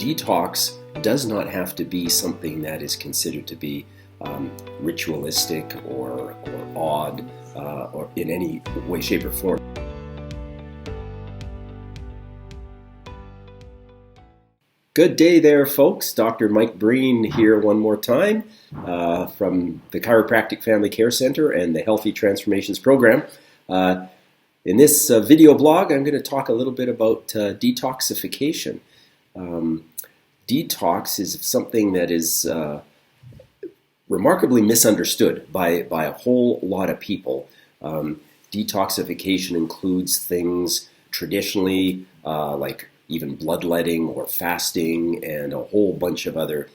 detox does not have to be something that is considered to be ritualistic or odd or in any way, shape, or form. Good day there, folks. Dr. Mike Breen here one more time from the Chiropractic Family Care Center and the Healthy Transformations Program. In this video blog, I'm going to talk a little bit about detoxification. Detox is something that is remarkably misunderstood by a whole lot of people. Detoxification includes things traditionally like even bloodletting or fasting and a whole bunch of other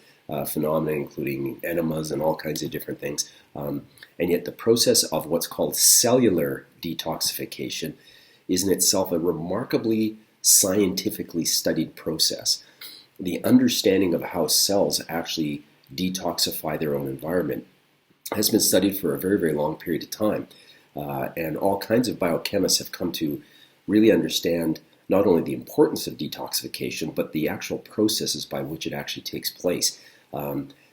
phenomena, including enemas and all kinds of different things. And yet the process of what's called cellular detoxification is in itself a remarkably scientifically studied process. The understanding of how cells actually detoxify their own environment has been studied for a very, very long period of time. And all kinds of biochemists have come to really understand not only the importance of detoxification, but the actual processes by which it actually takes place.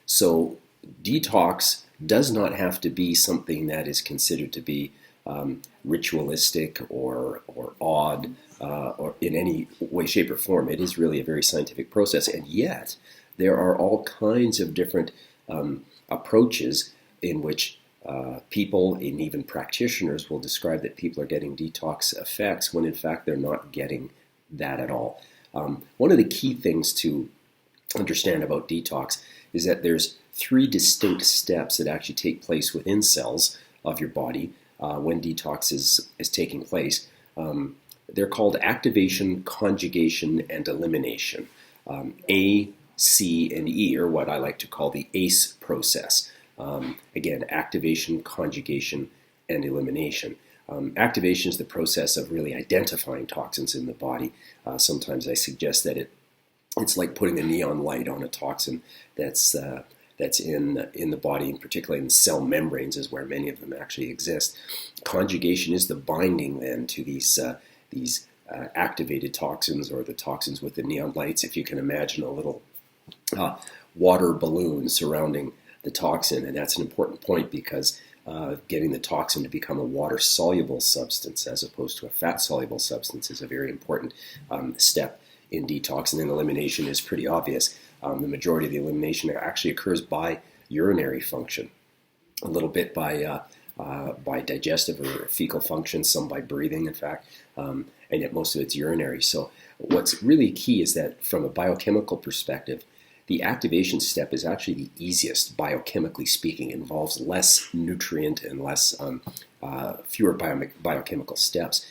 So detox does not have to be something that is considered to be ritualistic or odd or in any way, shape, or form. It is really a very scientific process, and yet there are all kinds of different approaches in which people and even practitioners will describe that people are getting detox effects when in fact they're not getting that at all. One of the key things to understand about detox is that there's three distinct steps that actually take place within cells of your body when detox is taking place. They're called activation, conjugation, and elimination. A, C, and E are what I like to call the ACE process. Again, activation, conjugation, and elimination. Activation is the process of really identifying toxins in the body. Sometimes I suggest that it's like putting a neon light on a toxin that's in the body, and particularly in cell membranes is where many of them actually exist. Conjugation is the binding then to these activated toxins, or the toxins with the neon lights. If you can imagine a little water balloon surrounding the toxin, and that's an important point because getting the toxin to become a water-soluble substance as opposed to a fat-soluble substance is a very important step in detox. And then elimination is pretty obvious. The majority of the elimination actually occurs by urinary function, a little bit by digestive or fecal function, some by breathing, in fact, and yet most of it's urinary. So what's really key is that from a biochemical perspective, the activation step is actually the easiest, biochemically speaking. It involves less nutrient and fewer biochemical steps.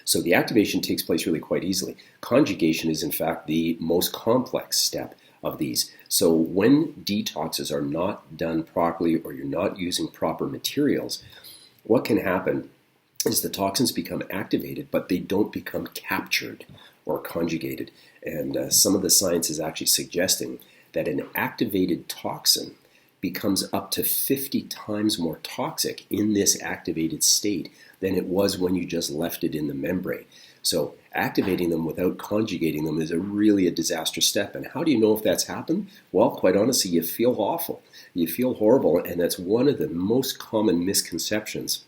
So the activation takes place really quite easily. Conjugation is in fact the most complex step of these. So when detoxes are not done properly or you're not using proper materials, what can happen is the toxins become activated, but they don't become captured or conjugated. And some of the science is actually suggesting that an activated toxin becomes up to 50 times more toxic in this activated state than it was when you just left it in the membrane. So activating them without conjugating them is really a disastrous step. And how do you know if that's happened? Well, quite honestly, you feel awful. You feel horrible, and that's one of the most common misconceptions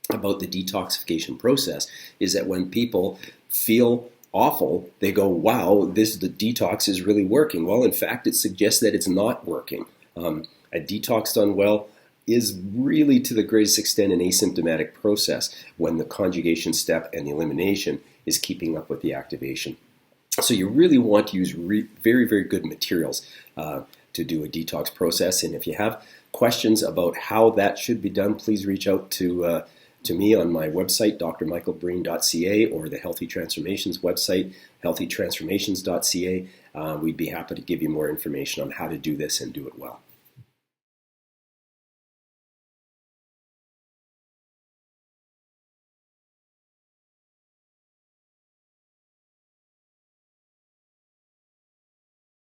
about the detoxification process, is that when people feel awful, they go, wow, the detox is really working. Well, in fact, it suggests that it's not working. A detox done well is really, to the greatest extent, an asymptomatic process when the conjugation step and the elimination is keeping up with the activation. So you really want to use very, very good materials to do a detox process. And if you have questions about how that should be done, please reach out to me on my website, drmichaelbreen.ca, or the Healthy Transformations website, healthytransformations.ca. We'd be happy to give you more information on how to do this and do it well.